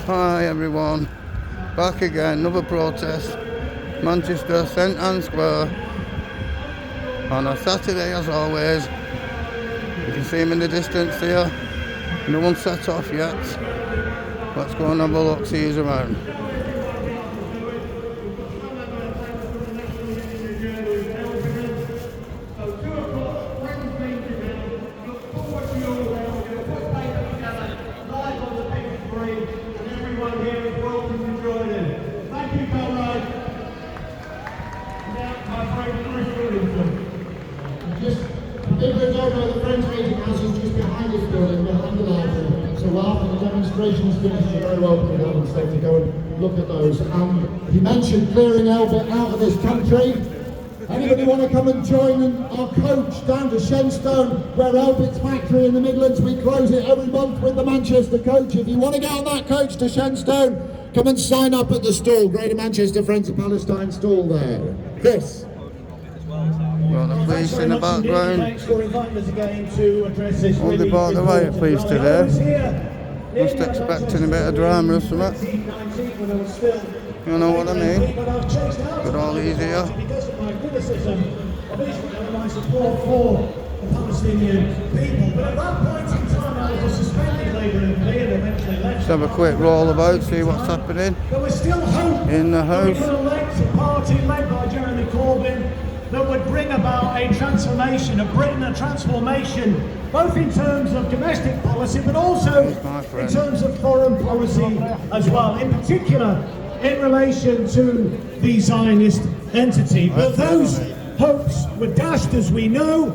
Hi everyone, back again, another protest, Manchester, St Anne's Square, on a Saturday as always. You can see them in the distance there, no one's set off yet. Let's go and have a look, see who's around. The Friends meeting house is just behind this building, behind the library. So after the demonstration's finished, you're very welcome to go and stay to go and look at those. And he mentioned clearing Elbit out of this country. Anybody want to come and join our coach down to Shenstone, where Elbit's factory in the Midlands? We close it every month with the Manchester coach. If you want to get on that coach to Shenstone, come and sign up at the stall. Greater Manchester Friends of Palestine stall there. This. Got the police in the background. All the bought the riot police today. Just expecting a bit of drama or something. You know what I mean? Got all these here. Let's have a quick roll about, see what's happening in the house. That would bring about a transformation of Britain, a transformation both in terms of domestic policy but also in terms of foreign policy as well, in particular in relation to the Zionist entity. But those hopes were dashed, as we know,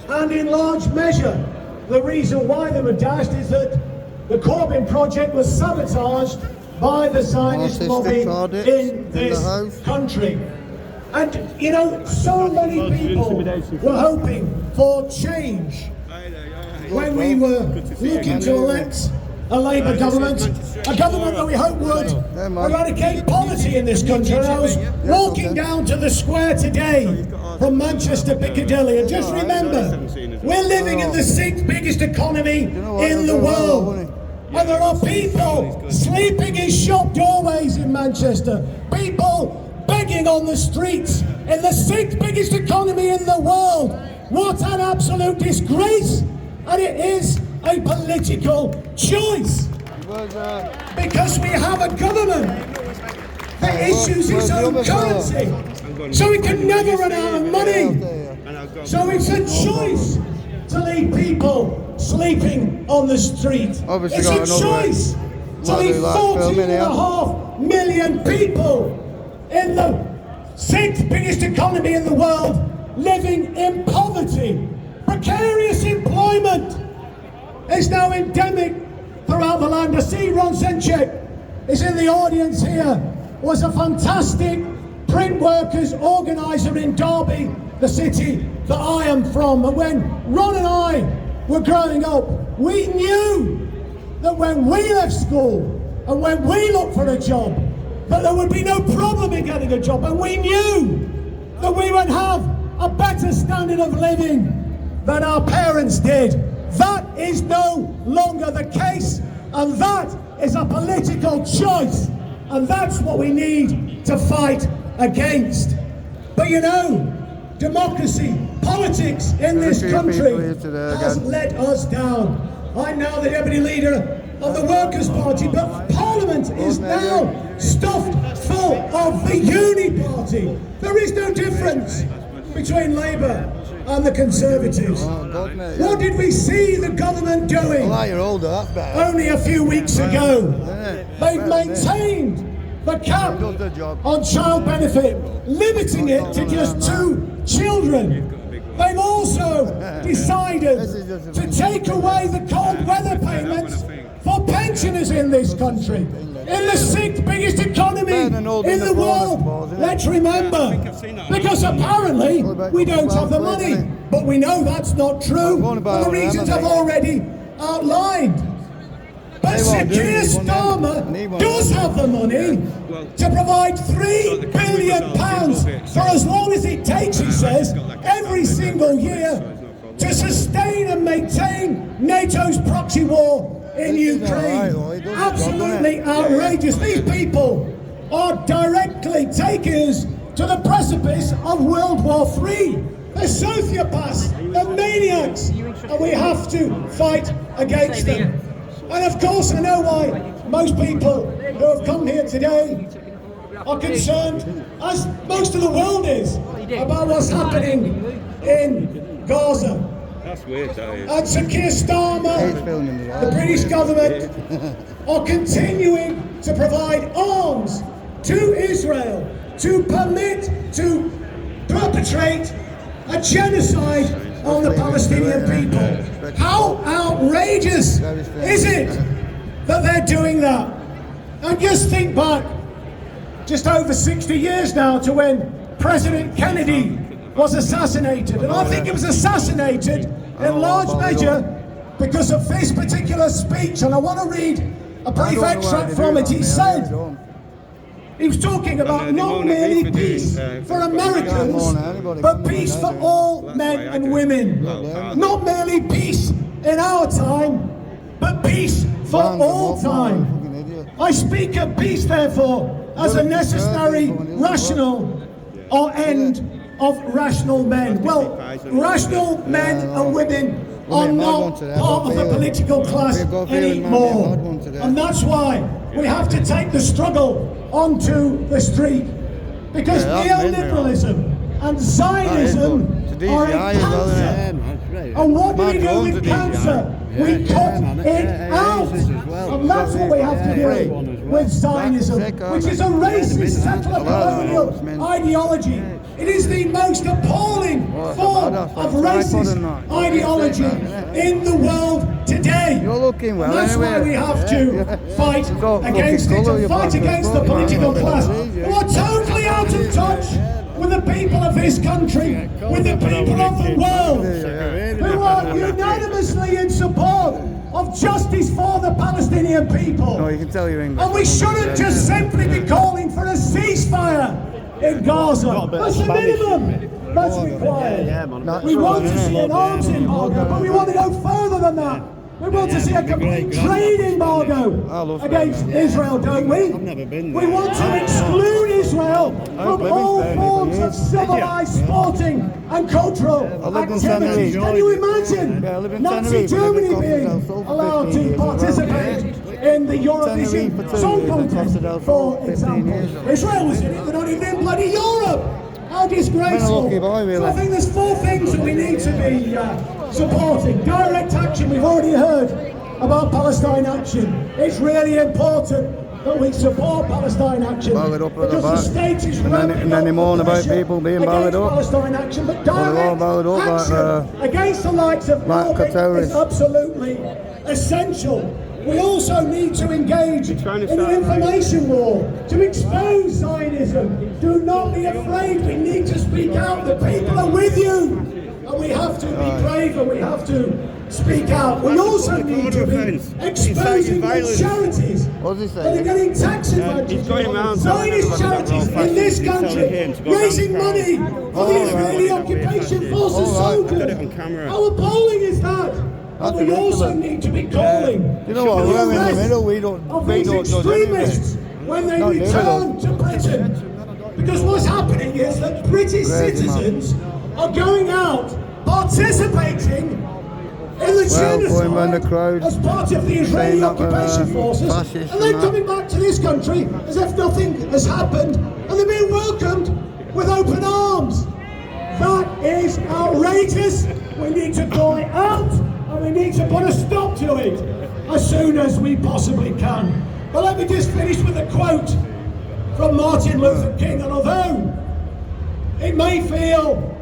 and in large measure the reason why they were dashed is that the Corbyn project was sabotaged by the Zionist lobby in this country. And, you know, so many people were hoping for change when we were looking to elect a Labour government, a government that we hope would eradicate poverty in this country. And I was walking down to the square today from Manchester Piccadilly, and just remember, we're living in the 6th biggest economy in the world. And there are people sleeping in shop doorways in Manchester, people begging on the streets in the 6th biggest economy in the world. What an absolute disgrace! And it is a political choice. Because we have a government that issues its own currency, so it can never run out of money. So it's a choice to leave people sleeping on the street. It's a choice to leave 14.5 million people in the 6th biggest economy in the world living in poverty. Precarious employment is now endemic throughout the land. I see Ron Senchek is in the audience here, was a fantastic print workers organiser in Derby, the city that I am from. And when Ron and I were growing up, we knew that when we left school and when we looked for a job, that there would be no problem in getting a job, and we knew that we would have a better standard of living than our parents did. That is no longer the case, and that is a political choice, and that's what we need to fight against. But you know, democracy, politics in this country has let us down. I'm now the deputy leader of the Workers' Party, but Parliament is now stuffed full of the Uni Party. There is no difference between Labour and the Conservatives. What did we see the government doing only a few weeks ago? They've maintained the cap on child benefit, limiting it to just 2 children. They've also decided to take away the cold weather payments for pensioners in this country. In the 6th biggest economy in the world, let's remember, because apparently we don't have the money, but we know that's not true, and the reasons I've already outlined. But Sir Keir Starmer does have the money to provide £3 billion for as long as it takes, he says, every single year to sustain and maintain NATO's proxy war in Ukraine. Absolutely outrageous. These people are directly taking us to the precipice of World War III. They're sociopaths, they're maniacs, and we have to fight against them. And of course I know why most people who have come here today are concerned, as most of the world is, about what's happening in Gaza. That's weird, that is. And Sir Keir Starmer, the British government, are continuing to provide arms to Israel to perpetrate a genocide on the Palestinian people. How outrageous is it that they're doing that? And just think back, just over 60 years now, to when President Kennedy was assassinated. And I think he was assassinated in large measure because of this particular speech. And I want to read a brief extract from it. He said, he was talking about not merely peace for Americans, but peace for all men and women. Not merely peace in our time, but peace for all time. I speak of peace, therefore, as a necessary, rational, or end of rational men. Well, rational men and women are not part of the political class anymore. And that's why we have to take the struggle onto the street. Because neoliberalism and Zionism are a cancer. And what do we do with cancer? We cut it out. And that's what we have to do with Zionism, which is a racist, settler colonial ideology. It is the most appalling form of racist ideology in the world today. And that's why we have to fight against it, and fight against the political class who are totally out of touch with the people of this country, with the people of the world, who are unanimously in support of justice for the Palestinian people. No, you can tell you're English. And we shouldn't just simply be calling for a ceasefire in Gaza. That's the minimum that's required. We want to see an arms embargo, but we want to go further than that. We want to see a complete trade embargo against Israel, don't we? We want to exclude Israel from all forms of civilized sporting and cultural activities. Can you imagine Nazi Germany being allowed to participate in the Eurovision Song Contest, for example? Israel was in it, they're not even in bloody Europe. How disgraceful. So I think there's four things that we need to be supporting. Direct action, we've already heard about Palestine Action. It's really important that we support Palestine Action because the state is and then they moan about people being barred up. Palestine Action, but direct action against the likes of Norway is absolutely essential. We also need to engage in an information war to expose Zionism. Do not be afraid. We need to speak out. The people are with you. And we have to be brave and we have to speak out. We also need to be exposing the charities that are getting tax advantages. Zionist charities in this country raising money for the Israeli occupation forces soldiers. How appalling is that? And we also need to be calling you know what, we're in the middle, we don't extremists when they return to Britain. Because what's happening is that British citizens are going out, participating in the genocide as part of the Israeli occupation forces, and then coming back to this country as if nothing has happened, and they're being welcomed with open arms. That is outrageous. We need to call it out. And we need to put a stop to it as soon as we possibly can. But let me just finish with a quote from Martin Luther King. And although it may feel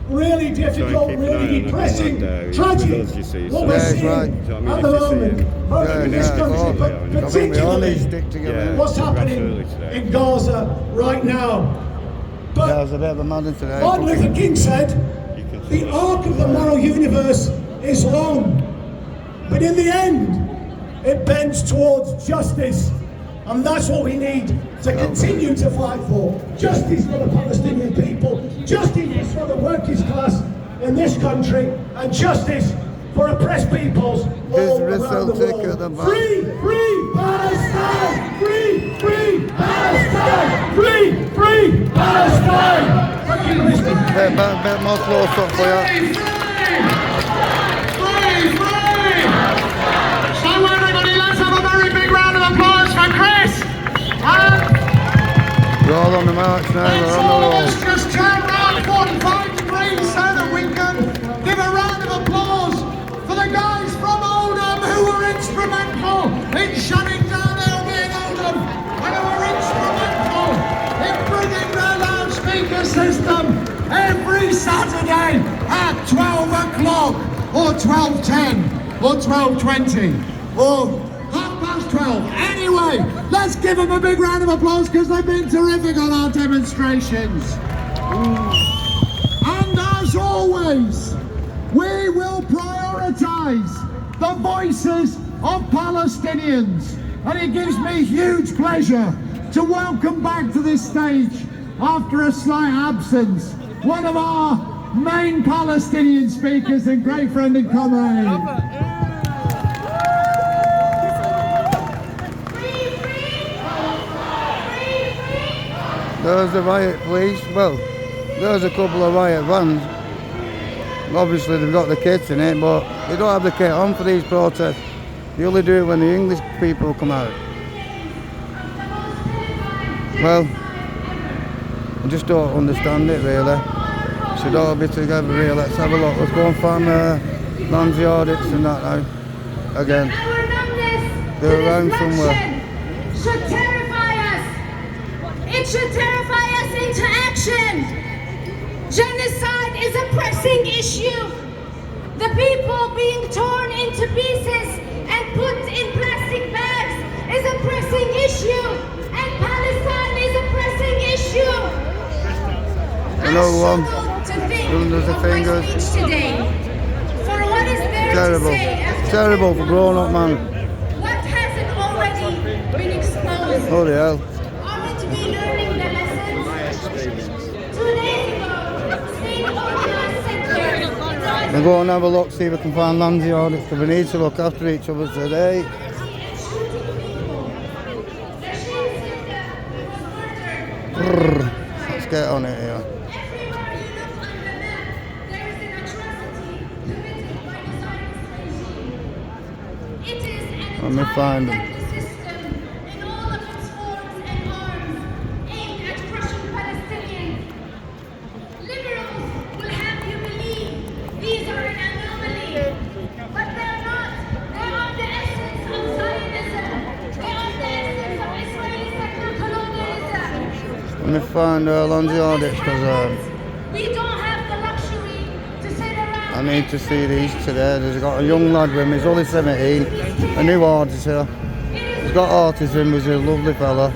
really difficult, really depressing, tragic, what we're seeing at the moment, both in this country, but particularly what's happening in Gaza right now. But Martin Luther King said, the arc of the moral universe is long, but in the end, it bends towards justice, and that's what we need to continue to fight for. Justice for the Palestinian people, justice for the working class in this country, and justice for oppressed peoples all around the Celtic world. at the back. Free, free Palestine! Free, free Palestine! Free, free Palestine! Thank you for listening. Bit more close up for you. Free! So everybody, let's have a very big round of applause for Chris. We're all on the march now, Let's we're on all the of roll. us just turn round 45 degrees so that we can give a round of applause for the guys from Oldham who were instrumental in shutting down LB in Oldham and who were instrumental in bringing their loudspeaker system every Saturday at 12 o'clock or 12:10 or 12:20 or 12. Anyway, let's give them a big round of applause because they've been terrific on our demonstrations. And as always, we will prioritise the voices of Palestinians. And it gives me huge pleasure to welcome back to this stage, after a slight absence, one of our main Palestinian speakers and great friend and comrade. There's the riot police. Well, there's a couple of riot vans. Obviously they've got the kits in it, but they don't have the kit on for these protests. They only do it when the English people come out. Well, I just don't understand it really. Should all be together really. Let's have a look. Let's go and find lands audits and that now. Again. They're around somewhere. Should terrify us. It should terrify us into action. Genocide is a pressing issue. The people being torn into pieces and put in plastic bags is a pressing issue. And Palestine is a pressing issue. Another one. To think Doing the of my fingers. speech today. For what is there Terrible. to say after Terrible for grown up man. what hasn't already been exposed? Holy hell. Aren't we learning the lessons? 2 days ago, state organized sector. We'll go and have a look, see if we can find lands audits, because we need to look after each other today. Let's get on it here. Let me find them. In all of its forms and arms, aimed at crushing Palestinians. Liberals will have you believe these are an anomaly, but they're not. They are the essence of Zionism. They are the essence of Israeli secular colonialism. Let me find lands audits, because We don't have the luxury to sit around. I need to see these today. There's got a young lad with me, he's only 17, a new auditor. He's got autism, he's a lovely fella.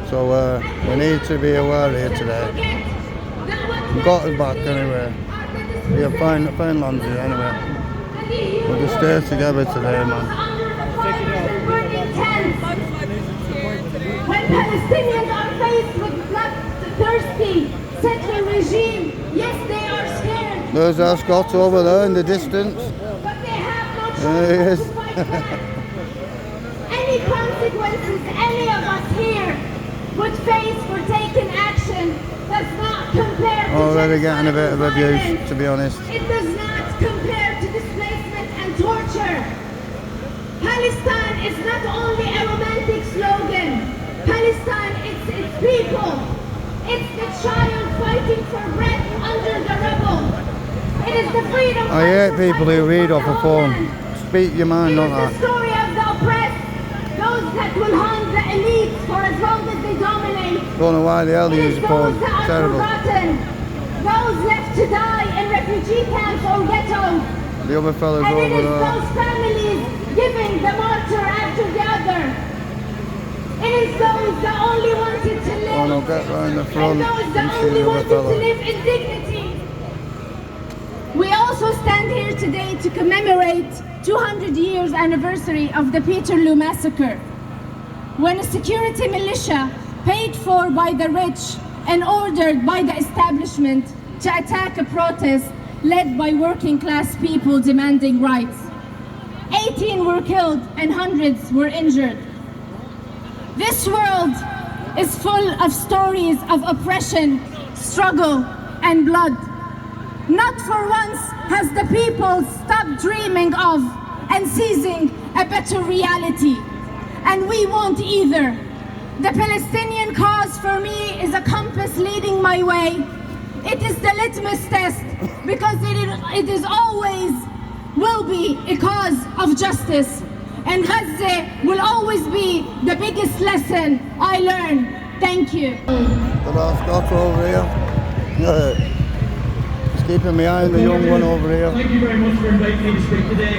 So we need to be aware here today. We've got his back anyway. Yeah, find lands here anyway. We'll just stay together today, man. When Palestinians are faced with bloodthirsty settler regime, yes, they are scared. There's our Scott over there in the distance. But they have no choice There he is. but to fight back. Any consequences any of us here would face for taking action does not compare to Already genocide getting a bit of and abuse, violence. to be honest. It does not compare to displacement and torture. Palestine is not only a romantic slogan. Palestine, it's its people. It's the child fighting for bread under the rubble. It is the freedom I hate people who read off a phone. Speak your mind, It not is the that. story of the oppressed, those that will hunt the elites for as long as they dominate. Don't know why the hell they It use is a phone. those that are Terrible. forgotten, those left to die in refugee camps or ghettos. The other fella's And it over is there. those families giving the martyr after the other. It is those that only wanted to live. Oh no, get round the front. And those that You see only the other wanted to fella. live in dignity. We also stand here today to commemorate 200 years anniversary of the Peterloo massacre, when a security militia paid for by the rich and ordered by the establishment to attack a protest led by working class people demanding rights. 18 were killed and hundreds were injured. This world is full of stories of oppression, struggle, and blood. Not for once has the people stopped dreaming of and seizing a better reality. And we won't either. The Palestinian cause for me is a compass leading my way. It is the litmus test because it is always will be a cause of justice. And Gaza will always be the biggest lesson I learned. Thank you. The last doctor over here. It's keeping me eye on the young one over here. Thank you very much for inviting me to speak today.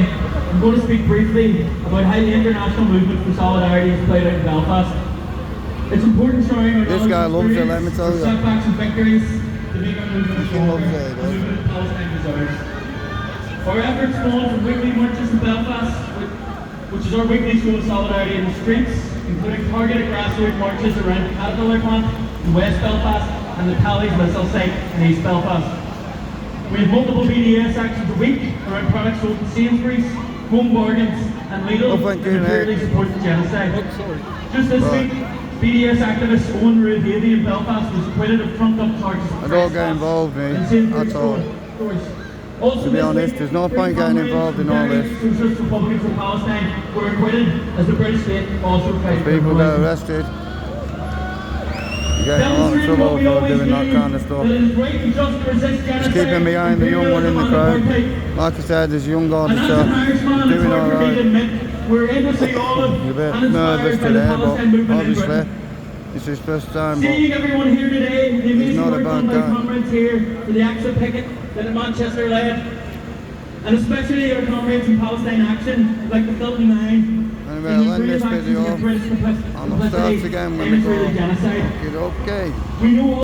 I'm going to speak briefly about how the international movement for solidarity is played out in Belfast. It's important sharing our This guy loves it, let me tell you. setbacks and victories to make our movement He loves stronger. it, The movement Palestine deserves. Our efforts spawn from weekly marches in Belfast, which is our weekly show of solidarity in the streets, including targeted grassroots marches around the Caterpillar plant in West Belfast and the Tallies missile site in East Belfast. We have multiple BDS actions a week around products sold in Sainsbury's, Home Bargains and Lidl thank to you, clearly mate. support the genocide. Just this week, BDS activist Owen Ruiz-Davey in Belfast was acquitted of trumped-up charges of I don't get involved, mate. That's all. Also To be this honest, week, there's no three point getting comrades involved in from all various this. Socialist Republicans of Palestine were acquitted as the British state also tried to People criminalise get them. arrested. You get a lot of trouble for doing that kind of stuff. It's keeping me eye on the young one in the crowd. Like I said, there's a young officer doing alright. We're endlessly olive You're a bit and nervous inspired by the today, but Palestine movement in obviously Britain. it's his first time. Seeing But everyone here today, the amazing not a work done bad by guy. comrades here for the action picket that in Manchester led, and especially our comrades in Palestine Action, like the Filthy Nine, Anyway, I'll end this video and I'll start again when we go. genocide. Okay. We know